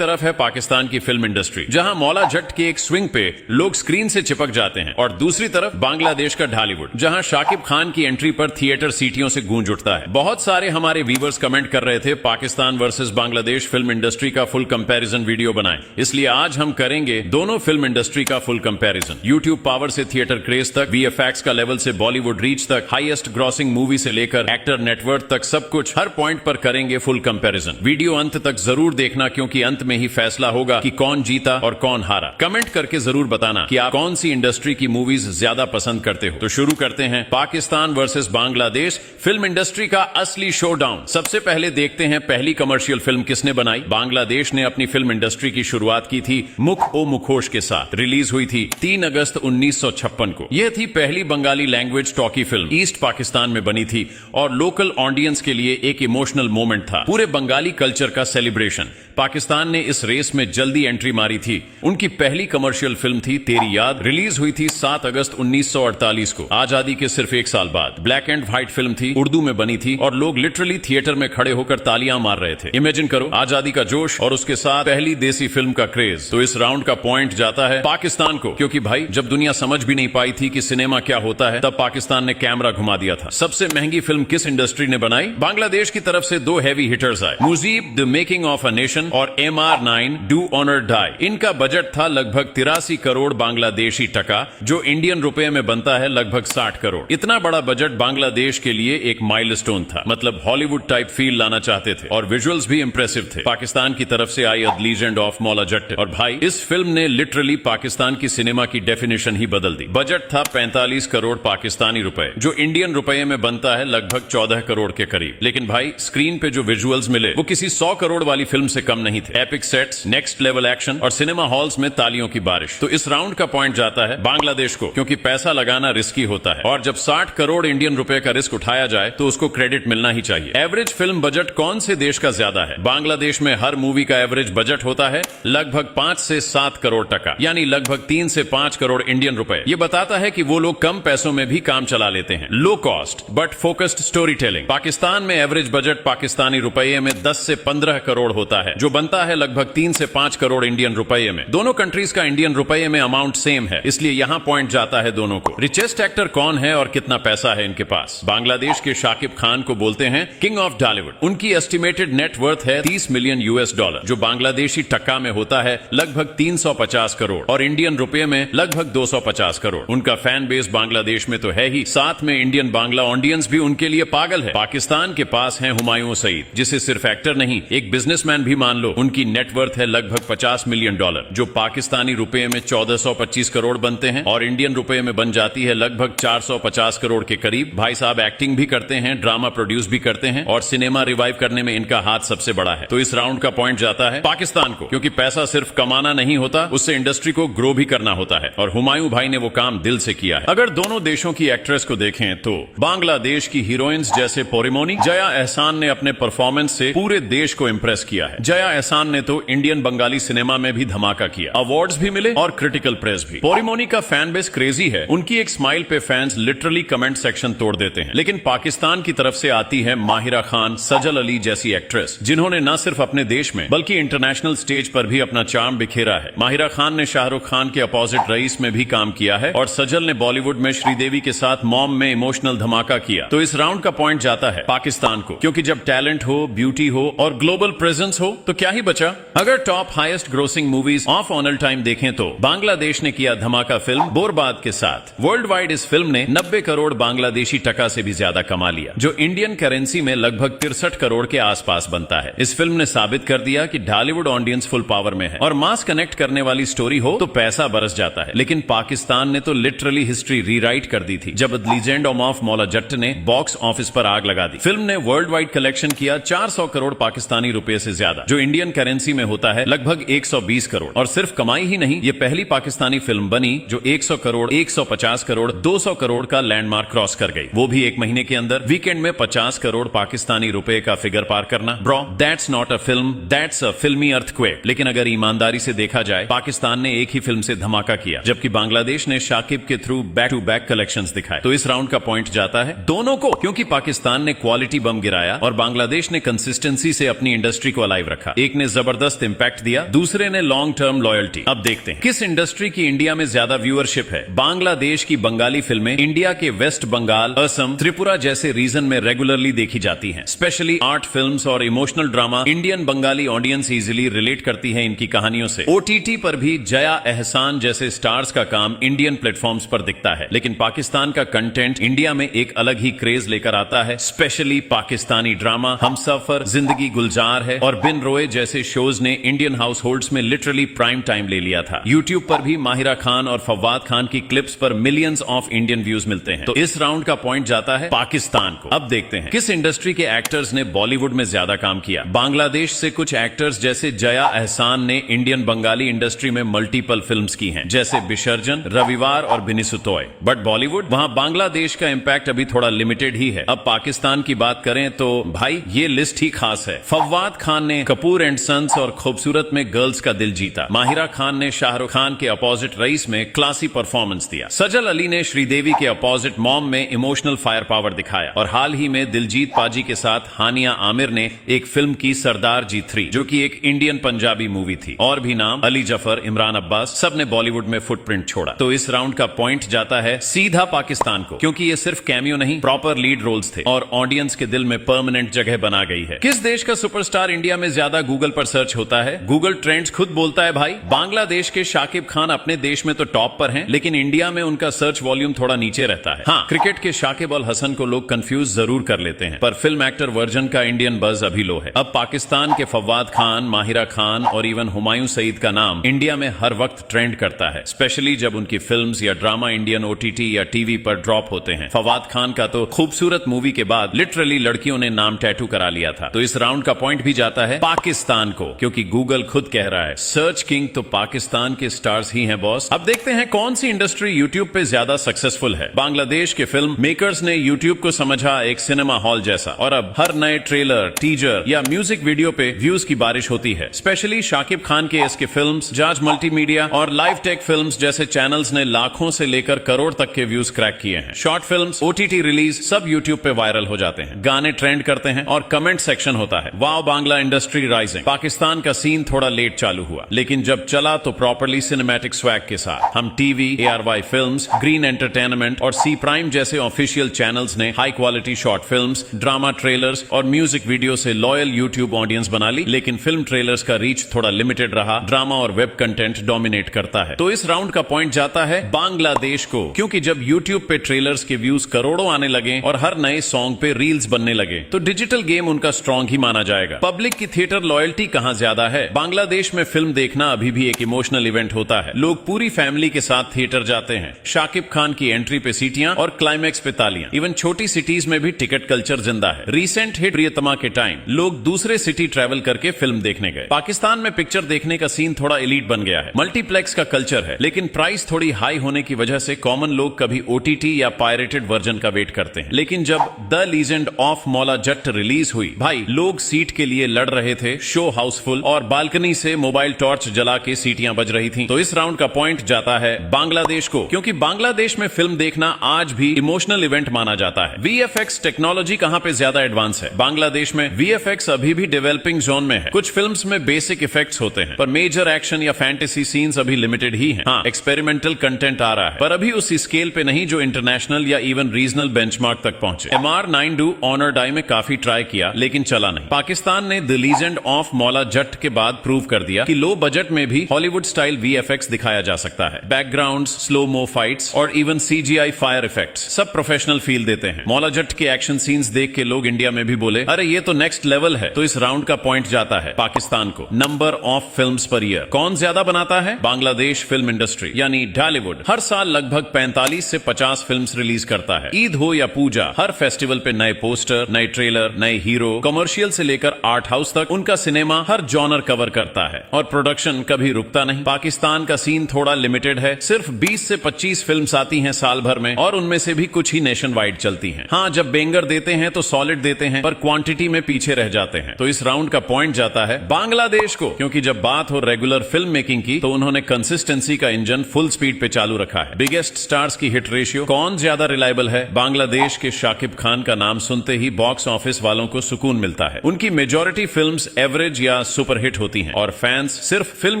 तरफ है पाकिस्तान की फिल्म इंडस्ट्री, जहां मौला जट के एक स्विंग पे लोग स्क्रीन से चिपक जाते हैं, और दूसरी तरफ बांग्लादेश का ढालीवुड, जहां शाकिब खान की एंट्री पर थिएटर सीटियों से गूंज उठता है। बहुत सारे हमारे व्यूवर्स कमेंट कर रहे थे Pakistan versus Bangladesh film industry का फुल कंपैरिजन वीडियो बनाएं, इसलिए आज हम करेंगे दोनों फिल्म इंडस्ट्री का फुल कंपैरिजन। यूट्यूब पावर से थिएटर क्रेज तक, वीएफएक्स का लेवल से बॉलीवुड रीच तक, हाईएस्ट ग्रॉसिंग मूवी से लेकर एक्टर नेटवर्थ तक, सब कुछ हर पॉइंट पर करेंगे फुल कंपैरिजन। वीडियो अंत तक जरूर देखना, क्योंकि अंत में ही फैसला होगा कि कौन जीता और कौन हारा। कमेंट करके जरूर बताना कि आप कौन सी इंडस्ट्री की मूवीज ज्यादा पसंद करते हो। तो शुरू करते हैं Pakistan versus Bangladesh film industry का असली शोडाउन। सबसे पहले देखते हैं पहली कमर्शियल फिल्म किसने बनाई। बांग्लादेश ने अपनी फिल्म इंडस्ट्री की शुरुआत की थी मुख ओ मुखोश के साथ। रिलीज हुई थी 3 अगस्त 1956 को। यह थी पहली Bengali language talkie film, east Pakistan में बनी थी और लोकल ऑडियंस के लिए एक इमोशनल मोमेंट था, पूरे बंगाली कल्चर का सेलिब्रेशन। पाकिस्तान ने इस रेस में जल्दी एंट्री मारी थी। उनकी पहली कमर्शियल फिल्म थी तेरी याद, रिलीज हुई थी 7 अगस्त 1948 को, आजादी के सिर्फ 1 साल बाद। ब्लैक एंड व्हाइट फिल्म थी, उर्दू में बनी थी और लोग लिटरली थिएटर में खड़े होकर तालियां मार रहे थे। इमेजिन करो, आजादी का जोश और उसके साथ पहली देसी फिल्म का क्रेज। तो इस राउंड का पॉइंट जाता है पाकिस्तान को, क्योंकि भाई जब दुनिया समझ भी नहीं पाई थी कि सिनेमा क्या होता है, तब पाकिस्तान ने कैमरा घुमा दिया था। सबसे महंगी फिल्म किस इंडस्ट्री ने बनाई? बांग्लादेश की तरफ से 2 हैवी हिटर्स आए, Mujib the making of a nation और MR9 डू ऑनर डाई। इनका बजट था लगभग 83 करोड़ बांग्लादेशी टका, जो इंडियन रुपए में बनता है लगभग 60 करोड़। इतना बड़ा बजट बांग्लादेश के लिए एक माइलस्टोन था, मतलब हॉलीवुड टाइप फील लाना चाहते थे और विजुअल्स भी इंप्रेसिव थे। पाकिस्तान की तरफ से I the legend of Maula Jatt, और भाई इस फिल्म ने लिटरली पाकिस्तान की सिनेमा की डेफिनेशन ही बदल दी। बजट था 45 करोड़ पाकिस्तानी रुपए, जो इंडियन रुपए में बनता है लगभग 14 करोड़ के करीब। लेकिन भाई स्क्रीन पे जो विजुअल्स मिले वो किसी 100 करोड़ वाली फिल्म से कम नहीं थे। Epic sets, next level action और सिनेमा हॉल्स में तालियों की बारिश। तो इस राउंड का पॉइंट जाता है बांग्लादेश को, क्योंकि पैसा लगाना रिस्की होता है और जब 60 करोड़ इंडियन रुपए का रिस्क उठाया जाए तो उसको क्रेडिट मिलना ही चाहिए। एवरेज फिल्म बजट कौन से देश का ज्यादा है? बांग्लादेश में हर मूवी का एवरेज बजट होता है लगभग 5 से 7 करोड़ टका, यानी लगभग 3 से 5 करोड़ इंडियन रुपए। ये बताता है कि वो लोग कम पैसों में भी काम चला लेते हैं। Low cost but focused story telling. Pakistan में एवरेज बजट पाकिस्तानी रुपये में 10 से 15 करोड़ होता है, जो बनता है लगभग 3 से 5 करोड़ इंडियन रुपये में। दोनों कंट्रीज का इंडियन रुपये में अमाउंट सेम है, इसलिए यहां पॉइंट जाता है दोनों को। रिचेस्ट एक्टर कौन है और कितना पैसा है इनके पास? बांग्लादेश के शाकिब खान को बोलते हैं किंग ऑफ ढालीवुड। उनकी एस्टिमेटेड नेट वर्थ है $30 मिलियन, जो बांग्लादेशी टक्का में होता है लगभग 350 करोड़ और इंडियन रुपये में लगभग 250 करोड़। उनका फैन बेस बांग्लादेश में तो है ही, साथ में इंडियन बांग्ला ऑडियंस भी उनके लिए पागल है। पाकिस्तान के पास है हुमायूं सईद, जिसे सिर्फ एक्टर नहीं एक बिजनेसमैन भी मान लो। उनकी नेटवर्थ है लगभग $50 मिलियन, जो पाकिस्तानी रुपए में 1425 करोड़ बनते हैं और इंडियन रुपए में बन जाती है लगभग 450 करोड़ के करीब। भाई साहब एक्टिंग भी करते हैं, ड्रामा प्रोड्यूस भी करते हैं और सिनेमा रिवाइव करने में इनका हाथ सबसे बड़ा है। तो इस राउंड का पॉइंट जाता है पाकिस्तान को, क्योंकि पैसा सिर्फ कमाना नहीं होता, उससे इंडस्ट्री को ग्रो भी करना होता है और हुमायूं भाई ने वो काम दिल से किया है। अगर दोनों देशों की एक्ट्रेस को देखें तो बांग्लादेश की हीरोइंस जैसे पोरिमोनी, जया एहसान ने अपने परफॉर्मेंस से पूरे देश को इंप्रेस किया है। जया एहसान ने तो इंडियन बंगाली सिनेमा में भी धमाका किया, अवार्ड्स भी मिले और क्रिटिकल प्रेस भी। पोरिमोनी का फैन बेस क्रेजी है, उनकी एक स्माइल पे फैंस लिटरली कमेंट सेक्शन तोड़ देते हैं। लेकिन पाकिस्तान की तरफ से आती है माहिरा खान, सजल अली जैसी एक्ट्रेस, जिन्होंने न सिर्फ अपने देश में बल्कि इंटरनेशनल स्टेज पर भी अपना चार्म बिखेरा है। माहिरा खान ने शाहरुख खान के अपोजिट रईस में भी काम किया है और सजल ने बॉलीवुड में श्रीदेवी के साथ मॉम में इमोशनल धमाका किया। तो इस राउंड का पॉइंट जाता है पाकिस्तान को, क्योंकि जब टैलेंट हो, ब्यूटी हो और ग्लोबल प्रेजेंस हो तो क्या ही बचा। अगर top highest grossing movies of on all time देखें तो बांग्लादेश ने किया धमाका फिल्म बोरबाद के साथ। वर्ल्ड वाइड इस फिल्म ने 90 करोड़ बांग्लादेशी टका से भी ज्यादा कमा लिया, जो इंडियन करेंसी में लगभग 63 करोड़ के आसपास बनता है। इस फिल्म ने साबित कर दिया कि ढालीवुड ऑडियंस फुल पावर में है और मास कनेक्ट करने वाली स्टोरी हो तो पैसा बरस जाता है। लेकिन पाकिस्तान ने तो लिटरली हिस्ट्री रीराइट कर दी थी जब लीजेंड ऑफ मौला जट ने बॉक्स ऑफिस पर आग लगा दी। फिल्म ने वर्ल्ड वाइड कलेक्शन किया 400 करोड़ पाकिस्तानी रुपए से ज्यादा, जो इंडियन करेंसी में होता है लगभग 120 करोड़। और सिर्फ कमाई ही नहीं, ये पहली पाकिस्तानी फिल्म बनी जो 100 करोड़, 150 करोड़, 200 करोड़ का लैंडमार्क क्रॉस कर गई, वो भी एक महीने के अंदर। वीकेंड में 50 करोड़ पाकिस्तानी रुपए का फिगर पार करना, bro that's not a film, that's a फिल्मी अर्थक्वेक। लेकिन अगर ईमानदारी से देखा जाए, पाकिस्तान ने एक ही फिल्म से धमाका किया, जबकि बांग्लादेश ने शाकिब के through back to back collections दिखाए। तो इस राउंड का पॉइंट जाता है दोनों को, क्योंकि पाकिस्तान ने क्वालिटी बम गिराया और बांग्लादेश ने कंसिस्टेंसी से अपनी इंडस्ट्री को अलाइव रखा। एक ने जबरदस्त जबरदस्त इंपैक्ट दिया, दूसरे ने लॉन्ग टर्म लॉयल्टी। अब देखते हैं किस इंडस्ट्री की इंडिया में ज्यादा व्यूअरशिप है। बांग्लादेश की बंगाली फिल्में इंडिया के वेस्ट बंगाल, असम, त्रिपुरा जैसे रीजन में रेगुलरली देखी जाती हैं। स्पेशली आर्ट फिल्म्स और emotional drama Indian Bengali audience easily relate करती है इनकी कहानियों से। ओटीटी पर भी जया एहसान जैसे स्टार्स का काम इंडियन प्लेटफॉर्म्स पर दिखता है, लेकिन पाकिस्तान का कंटेंट इंडिया में एक अलग ही क्रेज लेकर आता है। स्पेशली पाकिस्तानी ड्रामा हमसफर, जिंदगी गुलजार है और बिन रोए जैसे शोज ने इंडियन हाउस होल्ड्स में लिटरली प्राइम टाइम ले लिया था। यूट्यूब पर भी माहिरा खान और फवाद खान की क्लिप्स पर मिलियंस ऑफ इंडियन व्यूज मिलते हैं। तो इस राउंड का पॉइंट जाता है पाकिस्तान को। अब देखते हैं किस इंडस्ट्री के एक्टर्स ने बॉलीवुड में ज्यादा काम किया। बांग्लादेश से कुछ एक्टर्स जैसे जया एहसान ने इंडियन बंगाली इंडस्ट्री में मल्टीपल फिल्म्स की हैं, जैसे विसर्जन, रविवार और बिनिसुतोय। बट बॉलीवुड, वहां बांग्लादेश का इंपैक्ट अभी थोड़ा लिमिटेड ही है। अब पाकिस्तान की बात करें तो भाई ये लिस्ट ही खास है। फवाद खान ने कपूर एंड सन्स और खूबसूरत में गर्ल्स का दिल जीता। माहिरा खान ने शाहरुख खान के अपोजिट रईस में क्लासी परफॉर्मेंस दिया। सजल अली ने श्रीदेवी के अपोजिट मॉम में इमोशनल फायर पावर दिखाया। और हाल ही में दिलजीत पाजी के साथ हानिया आमिर ने एक फिल्म की सरदार जी 3, जो कि एक इंडियन पंजाबी मूवी थी। और भी नाम अली जफर, इमरान अब्बास, सब ने बॉलीवुड में फुटप्रिंट छोड़ा। तो इस राउंड का पॉइंट जाता है सीधा पाकिस्तान को, क्योंकि ये सिर्फ कैमियो नहीं, प्रॉपर लीड रोल्स थे और ऑडियंस के दिल में परमानेंट जगह बना गई है। किस देश का सुपरस्टार इंडिया में ज्यादा गूगल पर सर्च होता है? गूगल ट्रेंड्स खुद बोलता है भाई, बांग्लादेश के शाकिब खान अपने देश में तो टॉप पर हैं, लेकिन इंडिया में उनका सर्च वॉल्यूम थोड़ा नीचे रहता है। हाँ, क्रिकेट के शाकिब अल हसन को लोग कंफ्यूज जरूर कर लेते हैं, पर फिल्म एक्टर वर्जन का इंडियन बज अभी लो है। अब पाकिस्तान के फवाद खान, माहिरा खान और इवन हुमायूं सईद का नाम इंडिया में हर वक्त ट्रेंड करता है, स्पेशली जब उनकी फिल्म्स या ड्रामा इंडियन ओटीटी या टीवी पर ड्रॉप होते हैं। फवाद खान का तो खूबसूरत मूवी के बाद लिटरली लड़कियों ने नाम टैटू करा लिया था। तो इस राउंड का पॉइंट भी जाता है पाकिस्तान को, क्योंकि गूगल खुद कह रहा है सर्च किंग तो पाकिस्तान के स्टार्स ही हैं बॉस। अब देखते हैं कौन सी इंडस्ट्री यूट्यूब पे ज्यादा सक्सेसफुल है। बांग्लादेश के फिल्म मेकर्स ने यूट्यूब को समझा एक सिनेमा हॉल जैसा, और अब हर नए ट्रेलर, टीजर या म्यूजिक वीडियो पे व्यूज की बारिश होती है। स्पेशली शाकिब खान के इसके फिल्म्स, जाज मल्टीमीडिया और लाइव टेक फिल्म्स जैसे चैनल्स ने लाखों से लेकर करोड़ तक के व्यूज क्रैक किए हैं। शॉर्ट फिल्म्स, ओटीटी रिलीज सब यूट्यूब पे वायरल हो जाते हैं, गाने ट्रेंड करते हैं और कमेंट सेक्शन होता है wow Bangla industry rising. Pakistan का सीन थोड़ा लेट चालू हुआ, लेकिन जब चला तो प्रॉपर्ली सिनेमैटिक स्वैग के साथ। हम TV, ARY films, green entertainment और सी प्राइम जैसे ऑफिशियल चैनल्स ने high quality short films, drama trailers और म्यूजिक वीडियो से लॉयल यूट्यूब ऑडियंस बना ली, लेकिन फिल्म ट्रेलर्स का रीच थोड़ा लिमिटेड रहा। ड्रामा और वेब कंटेंट डोमिनेट करता है। तो इस राउंड का पॉइंट जाता है बांग्लादेश को, क्योंकि जब यूट्यूब पे ट्रेलर्स के व्यूज करोड़ों आने लगे और हर नए सॉन्ग पे रील्स बनने लगे, तो डिजिटल गेम उनका स्ट्रॉन्ग ही माना जाएगा। पब्लिक की थिएटर लॉयल्टी कहां ज्यादा है? बांग्लादेश में फिल्म देखना अभी भी एक इमोशनल इवेंट होता है। लोग पूरी फैमिली के साथ थिएटर जाते हैं। शाकिब खान की एंट्री पे सीटियां और क्लाइमैक्स पे तालियां। इवन छोटी सिटीज में भी टिकट कल्चर जिंदा है। रीसेंट हिट प्रियतमा के टाइम लोग दूसरे सिटी ट्रेवल करके फिल्म देखने गए। पाकिस्तान में पिक्चर देखने का सीन थोड़ा एलीट बन गया है। मल्टीप्लेक्स का कल्चर है, लेकिन प्राइस थोड़ी हाई होने की वजह से कॉमन लोग कभी ओटीटी या पायरेटेड वर्जन का वेट करते हैं। लेकिन जब द लीजेंड ऑफ मौला जट्ट रिलीज हुई, भाई लोग सीट के लिए लड़ रहे थे, शो हाउसफुल और बालकनी से मोबाइल टॉर्च जला के सीटियां बज रही थी। तो इस राउंड का पॉइंट जाता है बांग्लादेश को, क्योंकि बांग्लादेश में फिल्म देखना आज भी इमोशनल इवेंट माना जाता है। VFX टेक्नोलॉजी कहां पे ज्यादा एडवांस है? बांग्लादेश में VFX अभी भी डेवलपिंग जोन में है। कुछ फिल्म्स में बेसिक इफेक्ट्स होते हैं, पर मेजर एक्शन या फैंटेसी सीन्स अभी लिमिटेड ही हैं। हाँ, एक्सपेरिमेंटल कंटेंट आ रहा है, पर अभी उस स्केल पे नहीं जो इंटरनेशनल या इवन रीजनल बेंचमार्क तक पहुंचे। MR9 ऑनर डाई में काफी ट्राई किया, लेकिन चला नहीं। पाकिस्तान ने द लीजेंड ऑफ मौला जट्ट के बाद प्रूव कर दिया कि लो बजट में भी हॉलीवुड स्टाइल VFX दिखाया जा सकता है। बैकग्राउंड्स, स्लो मो फाइट्स और इवन CGI फायर इफेक्ट्स सब प्रोफेशनल फील देते हैं। मौला जट्ट के एक्शन सीन्स देख के लोग इंडिया में भी बोले, अरे ये तो नेक्स्ट लेवल है। तो इस राउंड का पॉइंट जाता है पाकिस्तान को। Number of films per year कौन ज्यादा बनाता है? बांग्लादेश फिल्म इंडस्ट्री यानी ढालीवुड हर साल लगभग 45 से 50 फिल्म्स रिलीज करता है। ईद हो या पूजा, हर फेस्टिवल पे नए पोस्टर, नए ट्रेलर, नए हीरो, कमर्शियल से लेकर आर्ट हाउस तक उनका सिनेमा हर जॉनर कवर करता है और प्रोडक्शन कभी रुकता नहीं। पाकिस्तान का सीन थोड़ा लिमिटेड है, सिर्फ 20 से 25 फिल्म्स आती हैं साल भर में और उनमें से भी कुछ ही नेशन वाइड चलती हैं। हाँ, जब बेंगर देते हैं तो सॉलिड देते हैं, पर क्वांटिटी में पीछे रह जाते हैं। तो इस राउंड का पॉइंट जाता है बांग्लादेश को, क्योंकि जब बात हो रेगुलर फिल्म मेकिंग की तो उन्होंने कंसिस्टेंसी का इंजन फुल स्पीड पे चालू रखा है। बिगेस्ट स्टार्स की हिट रेशियो कौन ज्यादा रिलायबल है? बांग्लादेश के शाकिब खान का नाम सुनते ही बॉक्स ऑफिस वालों को सुकून मिलता है। उनकी मेजॉरिटी फिल्म्स एवरेज या टेलीकास्ट सुपरहिट होती हैं और फैंस सिर्फ फिल्म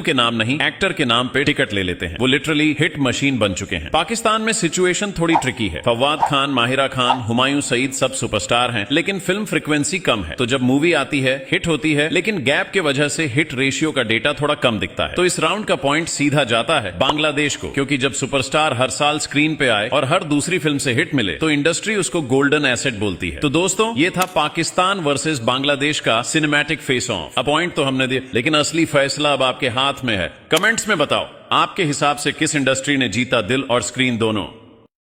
के नाम नहीं एक्टर के नाम पे टिकट ले लेते हैं। वो लिटरली हिट मशीन बन चुके हैं। पाकिस्तान में सिचुएशन थोड़ी ट्रिकी है। फवाद खान, माहिरा खान, हुमायूं सईद सब सुपरस्टार हैं, लेकिन फिल्म फ्रीक्वेंसी कम है। तो जब मूवी आती है हिट होती है, लेकिन गैप के वजह से हिट रेशियो का डेटा थोड़ा कम दिखता है। तो इस राउंड का पॉइंट सीधा जाता है बांग्लादेश को, क्योंकि जब सुपरस्टार हर साल स्क्रीन पे आए और हर दूसरी फिल्म से हिट मिले तो इंडस्ट्री उसको गोल्डन एसेट बोलती है। तो दोस्तों, ये था पाकिस्तान वर्सेस बांग्लादेश का सिनेमैटिक फेस ऑफ। पॉइंट तो हमने दिया, लेकिन असली फैसला अब आपके हाथ में है। कमेंट्स में बताओ, आपके हिसाब से किस इंडस्ट्री ने जीता दिल और स्क्रीन दोनों।